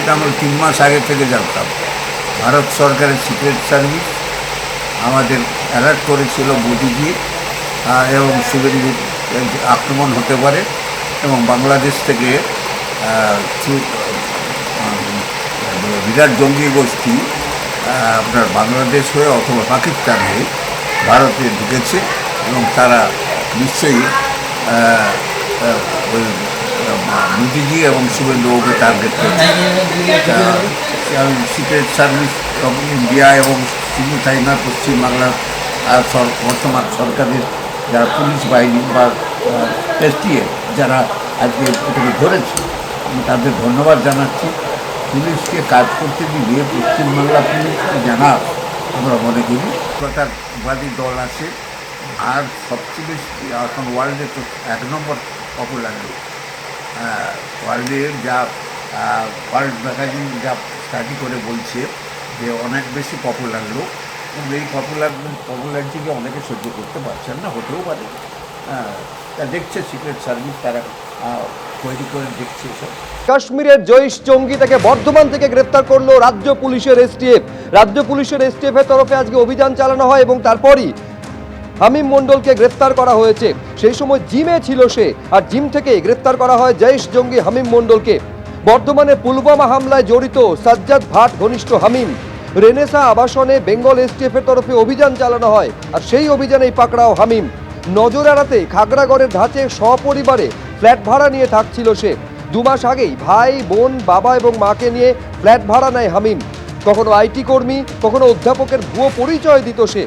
এটা আমরা 3 মাস আগে থেকে জানতাম। ভারত সরকারের সিক্রেট সার্ভিস আমাদের অ্যালার্ট করেছিল মোদিজি এবং শুভেন্দুর আক্রমণ হতে পারে এবং বাংলাদেশ থেকে বিরাট জঙ্গি গোষ্ঠী আপনার বাংলাদেশ হয়ে অথবা পাকিস্তান হয়ে ভারতে ঢুকেছে এবং তারা নিশ্চয়ই মোদিজি এবং শুভেন্দুবাবুকে টার্গেট করেছে। সিক্রেট সার্ভিস অফ ইন্ডিয়া এবং শুধু তাই না, পশ্চিমবাংলার বর্তমান সরকারের যারা পুলিশ বাহিনী বা এসটিএফ যারা আজকে এটাকে ধরেছে, আমি তাদের ধন্যবাদ জানাচ্ছি। পুলিশকে কাজ করতে দিলে পশ্চিমবাংলা পুলিশকে জানা আমরা মনে করি প্রতারবাদী দল আছে। আর সবচেয়ে বেশি এখন ওয়ার্ল্ডে তো 1 নম্বর পপুলার লোক, ওয়ার্ল্ডের যা ওয়ার্ল্ড ম্যাগাজিন যা স্টাডি করে বলছে যে অনেক বেশি পপুলার লোক, এবং এই পপুলারিটিকে অনেকে সহ্য করতে পারছেন না, হতেও পারে। তা দেখছে সিক্রেট সার্ভিস, তারা তৈরি করে দেখছে সব। কাশ্মীরের জৈশ জঙ্গি তাকে বর্ধমান থেকে গ্রেপ্তার করলো রাজ্য পুলিশের এসটিএফ। রাজ্য পুলিশের এসটিএফ এর তরফে আজকে অভিযান চালানো হয় এবং তারপরই হামিম মণ্ডলকে গ্রেপ্তার করা হয়েছে। সেই সময় জিমে ছিল সে, আর জিম থেকে গ্রেপ্তার করা হয় জৈশ জঙ্গি হামিম মণ্ডলকে। বর্ধমানে পুলওয়ামা হামলায় জড়িত সাজ্জাদ ভাট ঘনিষ্ঠ হামিম। রেনেসা আবাসনে বেঙ্গল এসটিএফ এর তরফে অভিযান চালানো হয়, আর সেই অভিযানেই পাকড়াও হামিম। নজর এড়াতে খাগড়াগড়ের ধাঁচে সপরিবারে ফ্ল্যাট ভাড়া নিয়ে থাকছিল সে। 2 মাস আগেই ভাই, বোন, বাবা এবং মাকে নিয়ে ফ্ল্যাট ভাড়া নেয় হামিম। কখনো আইটি কর্মী, কখনো অধ্যাপকের ভুয়ো পরিচয় দিত সে।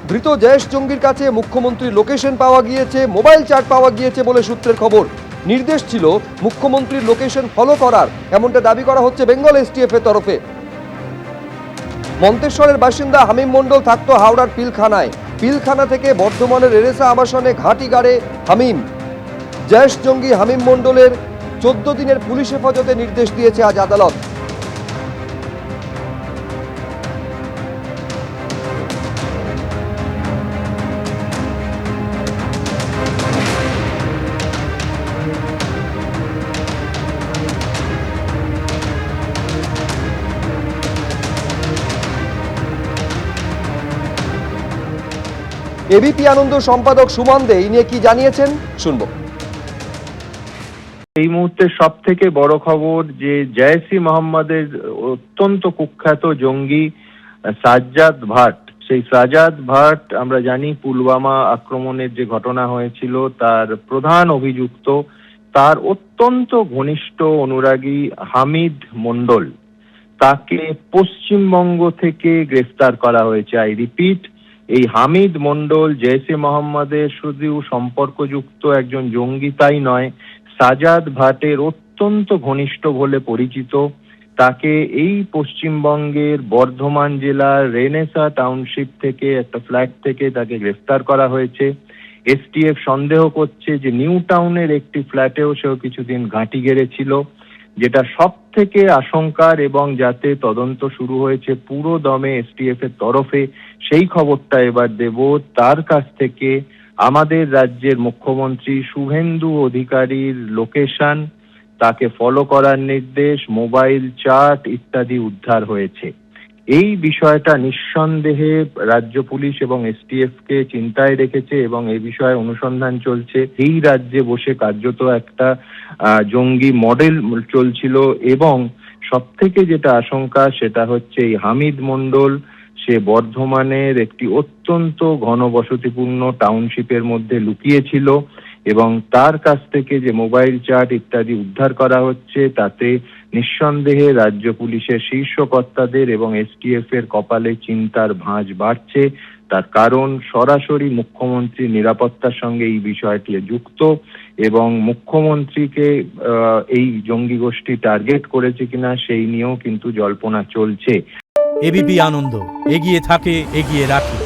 ধৃত জৈশ জঙ্গির কাছে মুখ্যমন্ত্রীর লোকেশন পাওয়া গিয়েছে, মোবাইল চার্ট পাওয়া গিয়েছে বলে সূত্রের খবর। নির্দেশ ছিল মুখ্যমন্ত্রীর লোকেশন ফলো করার, এমনটা দাবি করা হচ্ছে বেঙ্গল এসটিএফ এর তরফে। মন্তেশ্বরের বাসিন্দা হামিম মণ্ডল থাকতো হাওড়ার পিলখানায়। পিলখানা থেকে বর্ধমানের রেনেসা আবাসনে ঘাঁটি গাড়ে হামিম। জৈশ জঙ্গি হামিম মণ্ডলের 14 দিনের পুলিশ হেফাজতে নির্দেশ দিয়েছে আজ আদালত। এবিপি আনন্দ সম্পাদক সুমন দে এই নিয়ে কি জানিয়েছেন শুনবো। এই মুহূর্তে সব থেকে বড় খবর যে জৈশ-ই মোহাম্মদের অত্যন্ত কুখ্যাত জঙ্গি সাজ্জাদ ভাট, সেই সাজ্জাদ ভাট আমরা জানি পুলওয়ামা আক্রমণের যে ঘটনা হয়েছিল তার প্রধান অভিযুক্ত, তার অত্যন্ত ঘনিষ্ঠ অনুরাগী হামিদ মণ্ডল, তাকে পশ্চিমবঙ্গ থেকে গ্রেফতার করা হয়েছে। আই রিপিট, এই হামিদ মণ্ডল জৈশ-ই মোহাম্মদের শুধু সম্পর্কযুক্ত একজন জঙ্গি তাই নয়, সাজ্জাদ ভাটের অত্যন্ত ঘনিষ্ঠ বলে পরিচিত। তাকে এই পশ্চিমবঙ্গের বর্ধমান জেলার রেনেসা টাউনশিপ থেকে একটা ফ্ল্যাট থেকে তাকে গ্রেফতার করা হয়েছে। এসটিএফ সন্দেহ করছে যে নিউ টাউনের একটি ফ্ল্যাটেও সেও কিছুদিন ঘাঁটি গেড়েছিল, যেটা সব থেকে আশঙ্কার, এবং যাতে তদন্ত শুরু হয়েছে পুরো দমে এসটিএফ এর তরফে। সেই খবরটা এবার দেব। তার কাছ থেকে আমাদের রাজ্যের মুখ্যমন্ত্রী শুভেন্দু অধিকারীর লোকেশন, তাকে ফলো করার নির্দেশ, মোবাইল চার্ট ইত্যাদি উদ্ধার হয়েছে। এই বিষয়টা নিঃসন্দেহে রাজ্য পুলিশ এবং এসটিএফ কে চিন্তায় রেখেছে এবং এই বিষয়ে অনুসন্ধান চলছে। এই রাজ্যে বসে কার্যত একটা জঙ্গি মডেল চলছিল, এবং সব থেকে যেটা আশঙ্কা সেটা হচ্ছে এই হামিদ মণ্ডল, সে বর্ধমানের একটি অত্যন্ত ঘনবসতিপূর্ণ টাউনশিপের মধ্যে লুকিয়েছিল, এবং তার কাছ থেকে যে মোবাইল চার্ট ইত্যাদি উদ্ধার করা হচ্ছে তাতে নিঃসন্দেহে রাজ্য পুলিশের শীর্ষ কর্তাদের এবং এসটিএফ এর কপালে চিন্তার ভাঁজ বাড়ছে। তার কারণ সরাসরি মুখ্যমন্ত্রীর নিরাপত্তার সঙ্গে এই বিষয়টি যুক্ত, এবং মুখ্যমন্ত্রীকে এই জঙ্গি গোষ্ঠী টার্গেট করেছে কিনা সেই নিয়েও কিন্তু জল্পনা চলছে। এবিপি আনন্দ এগিয়ে থাকে, এগিয়ে রাখে।